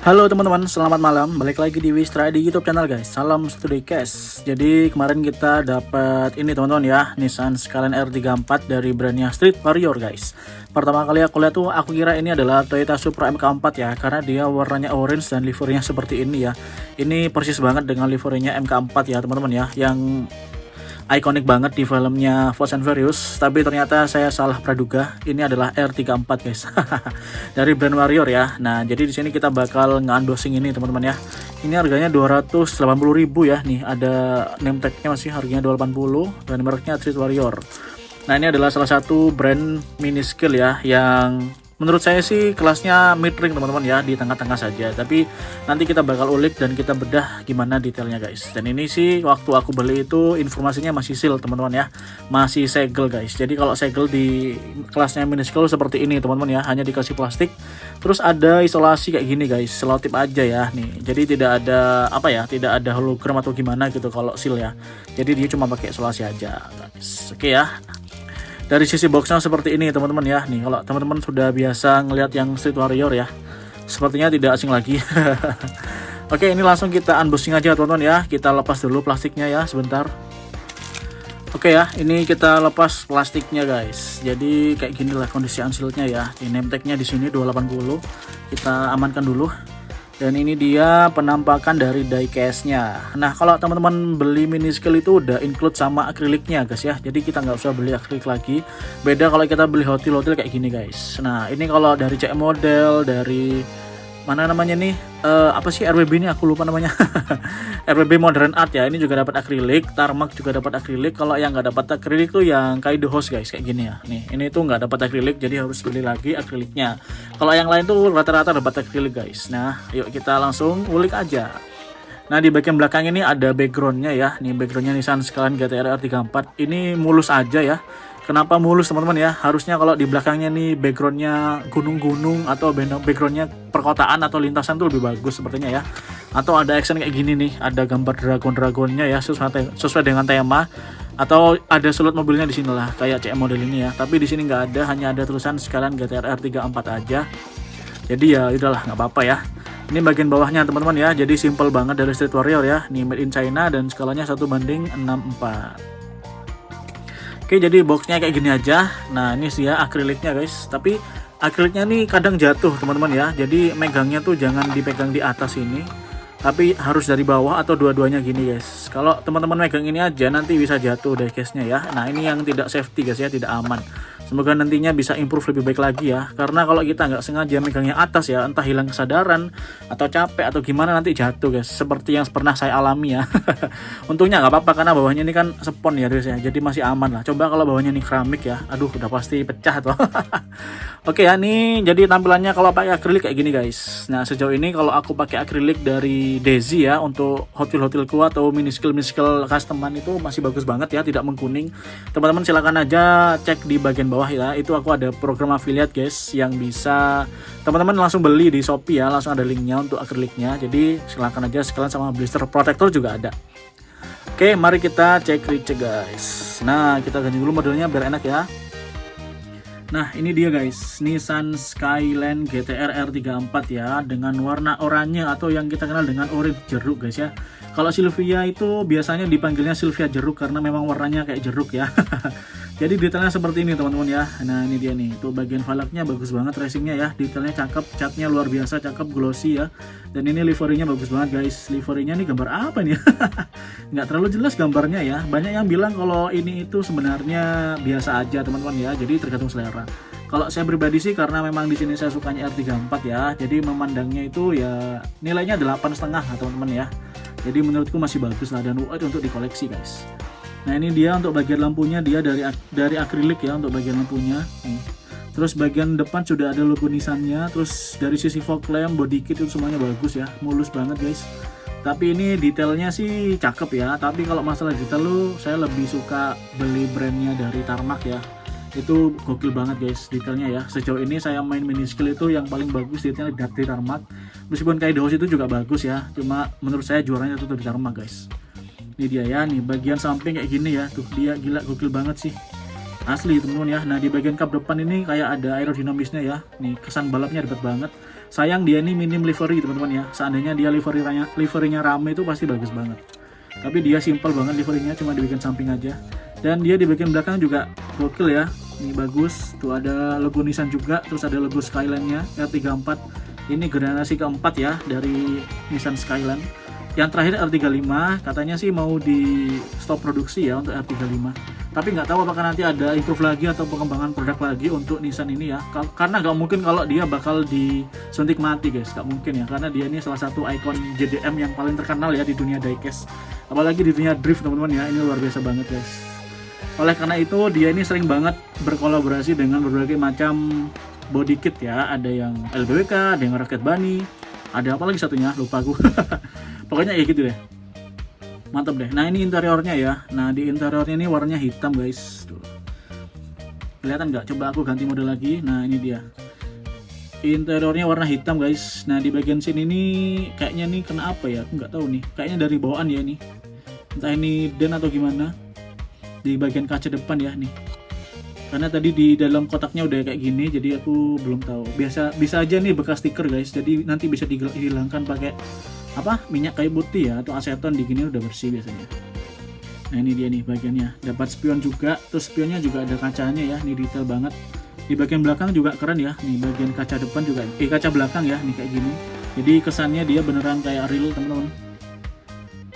Halo teman-teman, selamat malam. Balik lagi di Wistra di YouTube channel guys. Salam Studi Cash. Jadi kemarin kita dapat ini teman-teman ya, Nissan Skyline R34 dari brandnya Street Warrior guys. Pertama kali aku lihat tuh aku kira ini adalah Toyota Supra MK4 ya, karena dia warnanya orange dan liverynya seperti ini ya. Ini persis banget dengan liverynya MK4 ya teman-teman ya, yang ikonik banget di filmnya Fast and Furious. Tapi ternyata saya salah praduga, ini adalah R34 guys. Dari brand Warrior ya. Nah jadi di sini kita bakal nge-unboxing ini teman-teman ya. Ini harganya 280.000 ya. Nih ada name tag-nya, masih harganya 280 dan mereknya Street Warrior. Nah ini adalah salah satu brand mini scale ya, yang menurut saya sih kelasnya mid ring teman-teman ya, di tengah-tengah saja. Tapi nanti kita bakal ulik dan kita bedah gimana detailnya guys. Dan ini sih waktu aku beli itu informasinya masih seal teman-teman ya, masih segel guys. Jadi kalau segel di kelasnya mini scale seperti ini teman-teman ya, hanya dikasih plastik. Terus ada isolasi kayak gini guys, selotip aja ya nih. Jadi tidak ada apa ya, tidak ada hologram atau gimana gitu kalau seal ya. Jadi dia cuma pakai isolasi aja guys. Oke ya. Dari sisi boxnya seperti ini teman-teman ya. Nih kalau teman-teman sudah biasa ngelihat yang Street Warrior ya, sepertinya tidak asing lagi. Oke, ini langsung kita unboxing aja teman-teman ya. Kita lepas dulu plastiknya ya sebentar. Oke ya, ini kita lepas plastiknya guys. Jadi kayak gini lah kondisi unsealednya ya. Di name tag-nya di sini 280. Kita amankan dulu. Dan ini dia penampakan dari diecast-nya. Nah kalau teman-teman beli mini scale itu udah include sama akriliknya guys ya. Jadi kita nggak usah beli akrilik lagi. Beda kalau kita beli hotil-hotil kayak gini guys. Nah ini kalau dari CM model, dari mana namanya nih, apa sih RWB ini aku lupa namanya. RWB Modern Art ya, ini juga dapat akrilik. Tarmac juga dapat akrilik. Kalau yang nggak dapat akrilik tuh yang Kaido House guys, kayak gini ya. Nih ini tuh nggak dapat akrilik, jadi harus beli lagi akriliknya. Kalau yang lain tuh rata-rata dapat akrilik guys. Nah yuk kita langsung ulik aja. Nah di bagian belakang ini ada backgroundnya ya. Nih backgroundnya Nissan Skyline GTR R34. Ini mulus aja ya. Kenapa mulus teman-teman ya? Harusnya kalau di belakangnya nih backgroundnya gunung-gunung atau backgroundnya perkotaan atau lintasan tuh lebih bagus sepertinya ya. Atau ada action kayak gini nih, ada gambar dragon-dragonnya ya, sesuai dengan tema. Atau ada slot mobilnya di sini lah, kayak CM model ini ya. Tapi di sini nggak ada, hanya ada tulisan Skyline GTR R34 aja. Jadi ya udahlah, nggak apa-apa ya. Ini bagian bawahnya teman-teman ya, jadi simple banget dari Street Warrior ya. Nih made in China dan skalanya 1:64. Oke, jadi boxnya kayak gini aja. Nah ini sih ya akriliknya guys. Tapi akriliknya nih kadang jatuh teman-teman ya. Jadi megangnya tuh jangan dipegang di atas ini, tapi harus dari bawah atau dua-duanya gini guys. Kalau teman-teman megang ini aja nanti bisa jatuh diecast-nya ya. Nah ini yang tidak safety guys ya, tidak aman. Semoga nantinya bisa improve lebih baik lagi ya. Karena kalau kita nggak sengaja megangnya atas ya, entah hilang kesadaran atau capek atau gimana nanti jatuh guys. Seperti yang pernah saya alami ya. Untungnya nggak apa-apa karena bawahnya ini kan spon ya guys ya. Jadi masih aman lah. Coba kalau bawahnya ini keramik ya, aduh udah pasti pecah tuh. Oke ya, nih jadi tampilannya kalau pakai akrilik kayak gini guys. Nah sejauh ini kalau aku pakai akrilik dari Dezi ya, untuk hotel-hotelku atau mini scale customan itu masih bagus banget ya, tidak mengkuning. Teman-teman silakan aja cek di bagian bawah ya, itu aku ada program affiliate guys yang bisa teman-teman langsung beli di Shopee ya, langsung ada linknya untuk akriliknya. Jadi silakan aja sekalian sama blister protector juga ada. Oke, mari kita cek recek guys. Nah kita ganti dulu modelnya biar enak ya. Nah ini dia guys, Nissan Skyline GTR R34 ya, dengan warna oranye atau yang kita kenal dengan orange jeruk guys ya. Kalau Silvia itu biasanya dipanggilnya Silvia jeruk karena memang warnanya kayak jeruk ya. Jadi detailnya seperti ini teman-teman ya. Nah ini dia nih, tuh bagian velgnya bagus banget, racingnya ya, detailnya cakep, catnya luar biasa cakep, glossy ya. Dan ini liverynya bagus banget guys. Liverynya nih gambar apa nih? Nggak terlalu jelas gambarnya ya. Banyak yang bilang kalau ini itu sebenarnya biasa aja teman-teman ya. Jadi tergantung selera. Kalau saya pribadi sih karena memang di sini saya sukanya R34 ya. Jadi memandangnya itu ya nilainya 8,5 lah teman-teman ya. Jadi menurutku masih bagus lah dan worth untuk dikoleksi guys. Nah ini dia untuk bagian lampunya, dia dari akrilik ya untuk bagian lampunya. Terus bagian depan sudah ada logo Nissan-nya. Terus dari sisi fog lamp, body kit itu semuanya bagus ya, mulus banget guys. Tapi ini detailnya sih cakep ya. Tapi kalau masalah detail saya lebih suka beli brandnya dari Tarmac ya. Itu gokil banget guys detailnya ya. Sejauh ini saya main mini scale itu yang paling bagus detailnya dari Tarmac. Meskipun Kaido House itu juga bagus ya, cuma menurut saya juaranya itu dari Tarmac guys. Ini dia ya, nih bagian samping kayak gini ya, tuh dia gila gokil banget sih. Asli teman-teman ya. Nah di bagian kap depan ini kayak ada aerodinamisnya ya. Nih kesan balapnya dapat banget. Sayang dia ini minim livery teman-teman ya. Seandainya dia liverynya rame itu pasti bagus banget. Tapi dia simple banget liverynya, cuma dibikin samping aja. Dan dia dibikin belakang juga gokil ya. Ini bagus. Tuh ada logo Nissan juga, terus ada logo Skyline-nya R34. Ini generasi keempat ya dari Nissan Skyline. Yang terakhir R35, katanya sih mau di stop produksi ya untuk R35. Tapi nggak tahu apakah nanti ada improve lagi atau pengembangan produk lagi untuk Nissan ini ya. Karena nggak mungkin kalau dia bakal disuntik mati guys, nggak mungkin ya. Karena dia ini salah satu ikon JDM yang paling terkenal ya di dunia diecast. Apalagi di dunia drift teman-teman ya, ini luar biasa banget guys. Oleh karena itu dia ini sering banget berkolaborasi dengan berbagai macam body kit ya. Ada yang LBWK, ada yang Rocket Bunny, ada apa lagi satunya lupa aku. Pokoknya ya gitu deh, mantap deh. Nah ini interiornya ya. Nah di interiornya ini warnanya hitam guys. Tuh. Kelihatan nggak? Coba aku ganti mode lagi. Nah ini dia, interiornya warna hitam guys. Nah di bagian sini nih kayaknya nih kena apa ya, aku nggak tahu nih. Kayaknya dari bawaan ya nih, entah ini den atau gimana. Di bagian kaca depan ya nih, karena tadi di dalam kotaknya udah kayak gini, jadi aku belum tahu. Bisa aja nih bekas stiker guys, jadi nanti bisa dihilangkan pakai apa, minyak kayu putih ya atau aseton, di gini udah bersih biasanya. Nah ini dia nih bagiannya, dapat spion juga, terus spionnya juga ada kacanya ya, ini detail banget. Di bagian belakang juga keren ya, nih bagian kaca depan juga, kaca belakang ya, nih kayak gini. Jadi kesannya dia beneran kayak real teman-teman.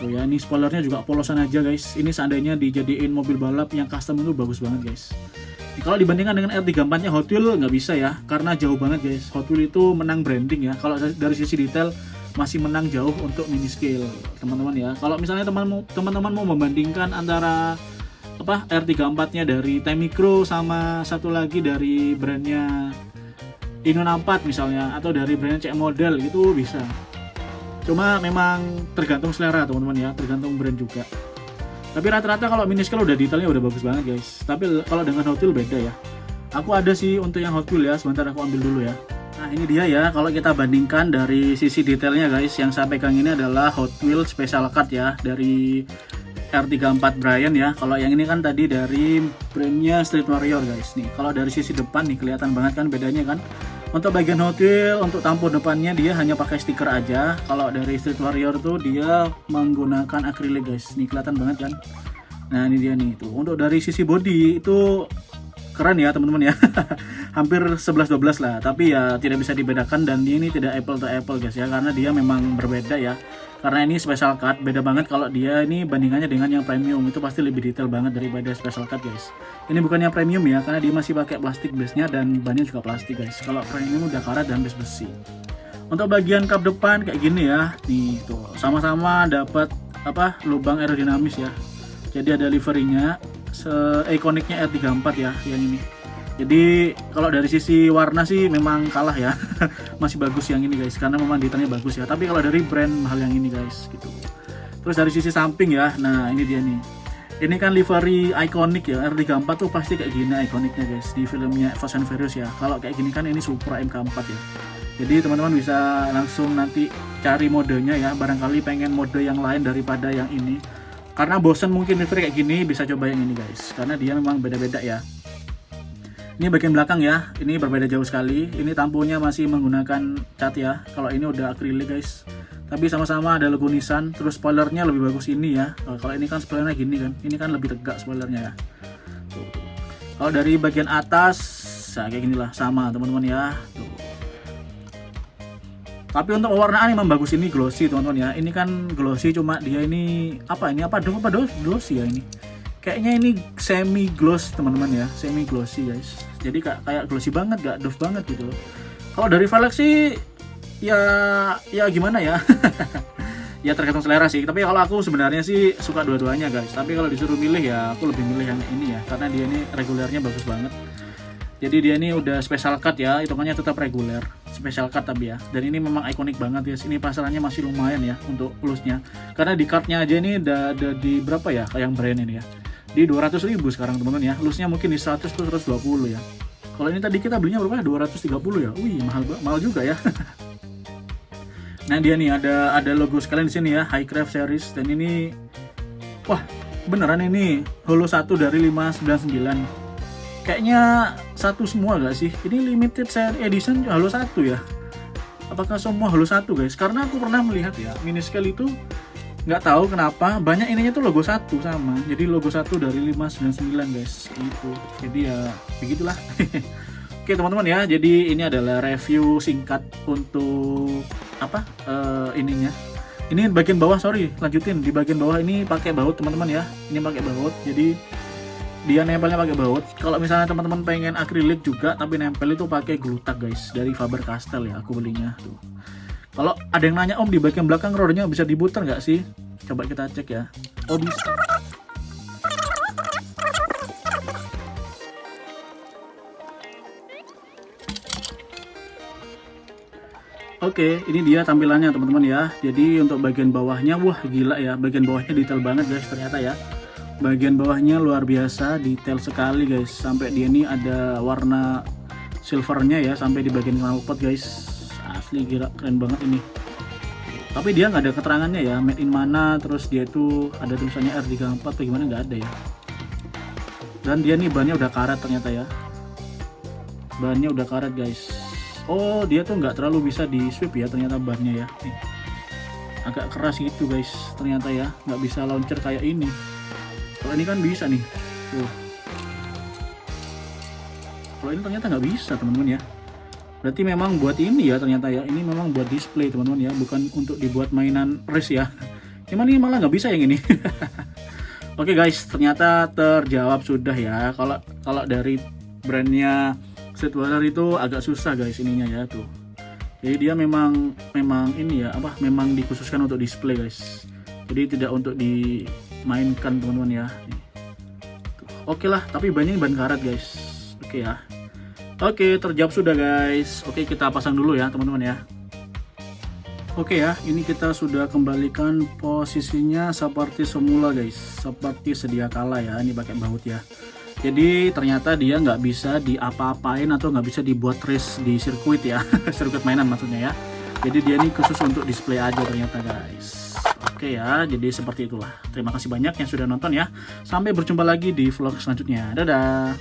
Oh ya, ini spoilernya juga polosan aja guys. Ini seandainya dijadiin mobil balap yang custom itu bagus banget guys. Kalau dibandingkan dengan R34-nya Hot Wheels nggak bisa ya, karena jauh banget guys. Hot Wheels itu menang branding ya. Kalau dari sisi detail masih menang jauh untuk mini scale teman-teman ya. Kalau misalnya teman-teman mau membandingkan antara apa R34-nya dari Time Micro sama satu lagi dari brandnya Inno 64 misalnya, atau dari brandnya CM Model, itu bisa. Cuma memang tergantung selera teman-teman ya, tergantung brand juga. Tapi rata-rata kalau mini scale udah detailnya udah bagus banget guys. Tapi kalau dengan Hot Wheels beda ya. Aku ada sih untuk yang Hot Wheels ya, sebentar aku ambil dulu ya. Nah ini dia ya, kalau kita bandingkan dari sisi detailnya guys, yang saya pegang ini adalah Hot Wheels Special Cut ya, dari R34 Brian ya. Kalau yang ini kan tadi dari brandnya Street Warrior guys. Nih kalau dari sisi depan nih kelihatan banget kan bedanya kan. Untuk bagian Hot Wheels, untuk tampuk depannya dia hanya pakai stiker aja. Kalau dari Street Warrior tuh dia menggunakan akrilik guys. Nih kelihatan banget kan. Nah ini dia nih tuh. Untuk dari sisi body itu keren ya teman-teman ya. Hampir 11-12 lah, tapi ya tidak bisa dibedakan, dan ini tidak apple to apple guys ya, karena dia memang berbeda ya. Karena ini special cut, beda banget kalau dia ini bandingannya dengan yang premium, itu pasti lebih detail banget daripada special cut guys. Ini bukan yang premium ya, karena dia masih pakai plastik base-nya dan bannya juga plastik guys. Kalau premium udah karat dan base besi. Untuk bagian kap depan kayak gini ya, nih tuh sama-sama dapat apa lubang aerodinamis ya. Jadi ada liverynya, ikoniknya R34 ya yang ini. Jadi kalau dari sisi warna sih memang kalah ya. Masih bagus yang ini guys, karena memang detailnya bagus ya. Tapi kalau dari brand mahal yang ini guys gitu. Terus dari sisi samping ya, nah ini dia nih. Ini kan livery ikonik ya, R34 tuh pasti kayak gini ikoniknya guys, di filmnya Fast and Furious ya. Kalau kayak gini kan ini Supra MK4 ya. Jadi teman-teman bisa langsung nanti cari modenya ya, barangkali pengen mode yang lain daripada yang ini. Karena bosen mungkin livery kayak gini, bisa coba yang ini guys, karena dia memang beda-beda ya. Ini bagian belakang ya, ini berbeda jauh sekali. Ini tampunya masih menggunakan cat ya, kalau ini udah akrilik guys. Tapi sama-sama ada logo Nissan. Terus spoilernya lebih bagus ini ya. Kalau ini kan spoilernya gini kan, ini kan lebih tegak spoilernya ya. Tuh. Kalau dari bagian atas, nah kayak ginilah sama teman-teman ya. Tuh. Tapi untuk pewarnaan memang bagus, ini glossy teman-teman ya. Ini kan glossy, cuma dia ini apa glossy ya ini. Kayaknya ini semi gloss teman-teman ya, semi glossy guys. Jadi kayak glossy banget, gak doff banget gitu loh. Kalau dari velg sih ya gimana ya. Ya tergantung selera sih. Tapi kalau aku sebenarnya sih suka dua-duanya guys. Tapi kalau disuruh milih ya aku lebih milih yang ini ya, karena dia ini regulernya bagus banget. Jadi dia ini udah special cut ya, hitungannya tetap reguler, special cut tapi ya. Dan ini memang ikonik banget guys. Ini pasarannya masih lumayan ya untuk plusnya. Karena di cardnya aja ini ada di berapa ya, kayak yang brand ini ya. Di 200.000 sekarang teman-teman ya. Lusnya mungkin di 100 atau 120 ya. Kalau ini tadi kita belinya berapa? 230 ya. Wih, mahal juga ya. Nah, dia nih ada logo sekalian di sini ya, Highcraft series, dan ini wah, beneran ini Holo 1 dari 599. Kayaknya satu semua gak sih? Ini limited edition Halo 1 ya. apakah semua halo 1 guys, karena aku pernah melihat ya mini scale itu nggak tahu kenapa banyak ininya tuh logo 1 sama, jadi logo 1 dari 599 guys itu, jadi ya begitulah. Oke teman-teman ya, jadi ini adalah review singkat untuk apa ininya. Ini bagian bawah, sorry lanjutin, di bagian bawah ini pakai baut teman-teman ya, ini pakai baut, jadi dia nempelnya pakai baut. Kalau misalnya teman-teman pengen akrilik juga tapi nempel itu pakai glutak guys, dari Faber Castell ya aku belinya tuh. Kalau ada yang nanya om di bagian belakang rodanya bisa diputar nggak sih? Coba kita cek ya. Oh bisa. Oke, ini dia tampilannya teman-teman ya. Jadi untuk bagian bawahnya, wah gila ya, bagian bawahnya detail banget guys ternyata ya. Bagian bawahnya luar biasa, detail sekali guys. Sampai dia ini ada warna silvernya ya, sampai di bagian knalpot guys. Asli gila, keren banget ini. Tapi dia nggak ada keterangannya ya, made in mana, terus dia itu ada tulisannya R34 atau gimana, nggak ada ya. Dan dia nih bannya udah karat ternyata ya. Bannya udah karat guys. Oh dia tuh nggak terlalu bisa di sweep ya ternyata bannya ya. Nih. Agak keras gitu guys ternyata ya, nggak bisa launcher kayak ini. Kalau ini kan bisa nih. Tuh. Kalau ini ternyata nggak bisa teman-teman ya. Berarti memang buat ini ya ternyata ya, ini memang buat display teman-teman ya, bukan untuk dibuat mainan race ya. Cuman ini malah nggak bisa yang ini. Oke guys, ternyata terjawab sudah ya. Kalau dari brandnya Street Warrior itu agak susah guys ininya ya tuh. Jadi dia memang ini ya apa, memang dikhususkan untuk display guys. Jadi tidak untuk dimainkan teman-teman ya. Oke lah, tapi bannya ban karat guys. Oke ya. Oke, terjawab sudah guys. Oke, kita pasang dulu ya teman-teman ya. Oke ya, ini kita sudah kembalikan posisinya seperti semula guys, seperti sedia kala ya. Ini pakai baut ya. Jadi ternyata dia nggak bisa diapa-apain atau nggak bisa dibuat race di sirkuit ya. Sirkuit mainan maksudnya ya. Jadi dia ini khusus untuk display aja ternyata guys. Oke ya, jadi seperti itulah. Terima kasih banyak yang sudah nonton ya. Sampai berjumpa lagi di vlog selanjutnya. Dadah.